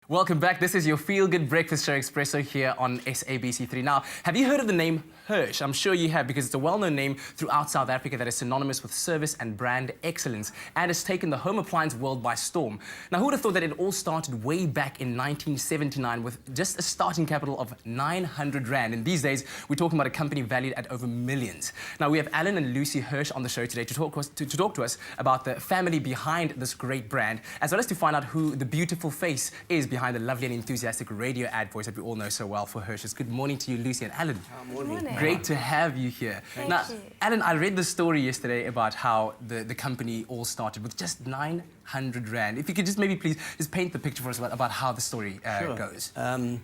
Welcome back. This is your feel-good breakfast show, Expresso, here on SABC3. Now, have you heard of the name Hirsch? I'm sure you have, because it's a well-known name throughout South Africa that is synonymous with service and brand excellence and has taken the home appliance world by storm. Now, who would have thought that it all started way back in 1979 with just a starting capital of 900 Rand? And these days, we're talking about a company valued at over millions. Now, we have Allan and Luci Hirsch on the show today to talk to us about the family behind this great brand, as well as to find out who the beautiful face is behind the lovely and enthusiastic radio ad voice that we all know so well for Hirschs. Good morning to you, Luci and Allan. Good morning. Great to have you here. Thank you. Allan, I read the story yesterday about how the company all started with just 900 Rand. If you could just maybe please just paint the picture for us about how the story goes. Let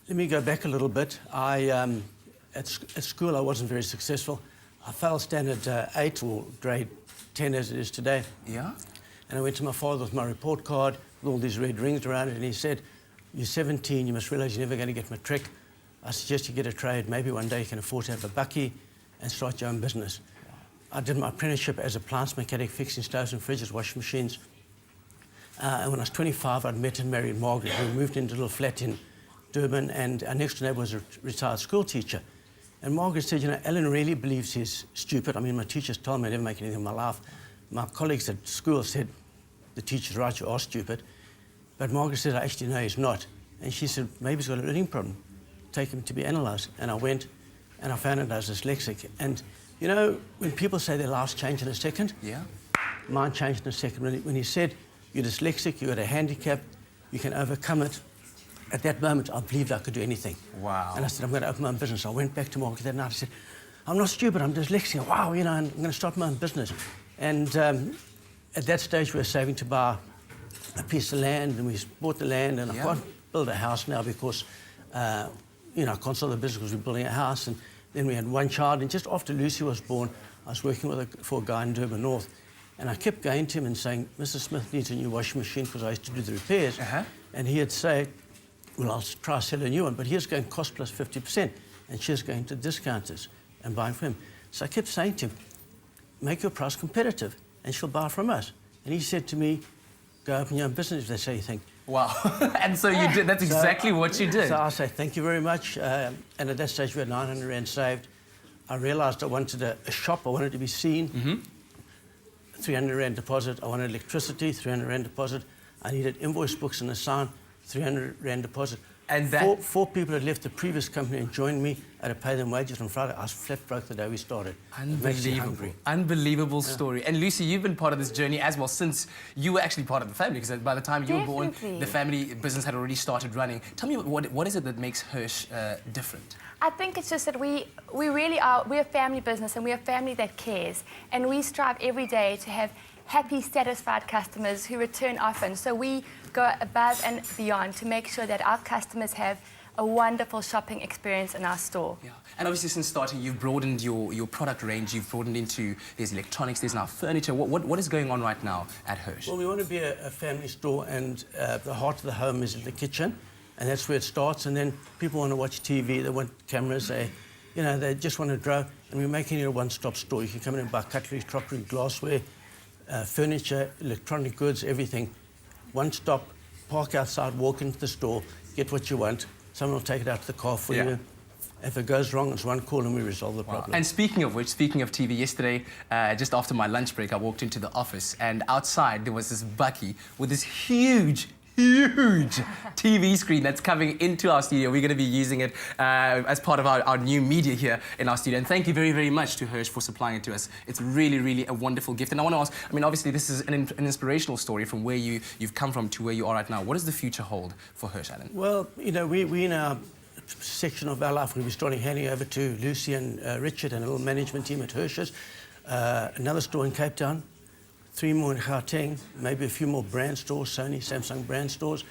me go back a little bit. At school, I wasn't very successful. I failed standard 8 or grade 10 as it is today. Yeah? And I went to my father with my report card with all these red rings around it, and he said, "You're 17, you must realise you're never going to get matric. I suggest you get a trade. Maybe one day you can afford to have a bucky and start your own business." I did my apprenticeship as a plants mechanic, fixing stoves and fridges, washing machines. And when I was 25, I'd met and married Margaret. We moved into a little flat in Durban, and our next door neighbour was a retired school teacher. And Margaret said, "You know, Allan really believes he's stupid. I mean, my teachers told me I never make anything of my life. My colleagues at school said, the teacher's right, you are stupid." But Margaret said, "I actually know he's not." And she said, "Maybe he's got a learning problem. Take him to be analysed." And I went, and I found out I was dyslexic. And, you know, when people say their lives change in a second, Yeah. mine changed in a second. When he said, "You're dyslexic, you've got a handicap, you can overcome it," at that moment, I believed I could do anything. Wow. And I said, "I'm going to open my own business." I went back to Margaret that night. I said, "I'm not stupid, I'm dyslexic. Wow, you know, I'm going to start my own business." And at that stage, we were saving to buy a piece of land, and we bought the land, and I can't build a house now because, you know, I can't sell the business because we're building a house. And then we had one child, and just after Lucy was born, I was working for a guy in Durban North, and I kept going to him and saying, "Mr. Smith needs a new washing machine," because I used to do the repairs. And he'd say, "Well, I'll try to sell a new one," but he was going cost plus 50%, and she was going to discounters and buying from him. So I kept saying to him, "Make your price competitive, and she'll buy from us." And he said to me, "Go open your own business if that's how you think." Wow. And so you did. That's exactly what you did. So I say, "Thank you very much." And at that stage, we had 900 Rand saved. I realised I wanted a shop. I wanted to be seen. 300 Rand deposit. I wanted electricity, 300 Rand deposit. I needed invoice books and a sign, 300 Rand deposit. And four people had left the previous company and joined me. I had to pay them wages on Friday. I was flat broke the day we started. Unbelievable. Unbelievable story. And Luci, you've been part of this journey as well since you were actually part of the family, because by the time you were born, the family business had already started running. Tell me, what is it that makes Hirsch different? I think it's just that we really are, we're a family business, and we're a family that cares. And we strive every day to have happy, satisfied customers who return often. So we go above and beyond to make sure that our customers have a wonderful shopping experience in our store. Yeah. And obviously since starting, you've broadened your product range, you've broadened into, there's electronics, there's now furniture. What is going on right now at Hirsch? Well, we want to be a family store, and the heart of the home is in the kitchen, and that's where it starts. And then people want to watch TV, they want cameras, they just want to grow, and we're making it a one-stop store. You can come in and buy cutlery, crockery, glassware, furniture, electronic goods, everything. One stop, park outside, walk into the store, get what you want. Someone will take it out to the car for you. If it goes wrong, it's one call and we resolve the problem. And speaking of which, speaking of TV, yesterday, just after my lunch break, I walked into the office, and outside there was this bucky with this huge TV screen that's coming into our studio. We're going to be using it as part of our new media here in our studio. And thank you very, very much to Hirsch for supplying it to us. It's really, really a wonderful gift. And I want to ask, I mean, obviously this is an inspirational story from where you've come from to where you are right now. What does the future hold for Hirsch, Allan? Well, you know, we in our section of our life, we'll be starting handing over to Lucy and Richard and a little management team at Hirschs. Another store in Cape Town. 3 more in Gauteng, maybe a few more brand stores, Sony, Samsung brand stores.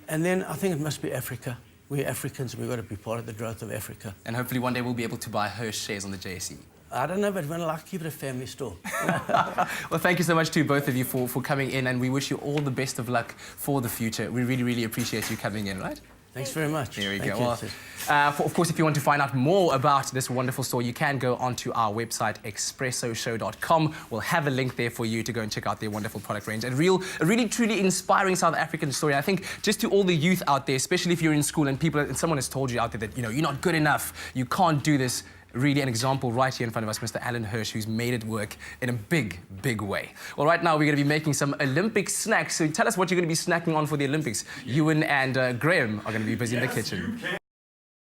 And then I think it must be Africa. We're Africans, and we've got to be part of the growth of Africa. And hopefully one day we'll be able to buy Hirsch shares on the JSE. I don't know, but we're like to keep it a family store. Well, thank you so much to both of you for coming in, and we wish you all the best of luck for the future. We really, really appreciate you coming in, right? Thanks very much. Here we Thank go. you. Well, of course, if you want to find out more about this wonderful store, you can go onto our website, expressoshow.com. We'll have a link there for you to go and check out their wonderful product range. A really, truly inspiring South African story. I think just to all the youth out there, especially if you're in school and someone has told you out there that, you're not good enough, you can't do this. Really an example right here in front of us, Mr. Allan Hirsch, who's made it work in a big, big way. Well, right now we're going to be making some Olympic snacks. So tell us what you're going to be snacking on for the Olympics. Ewan and Graham are going to be busy in the kitchen.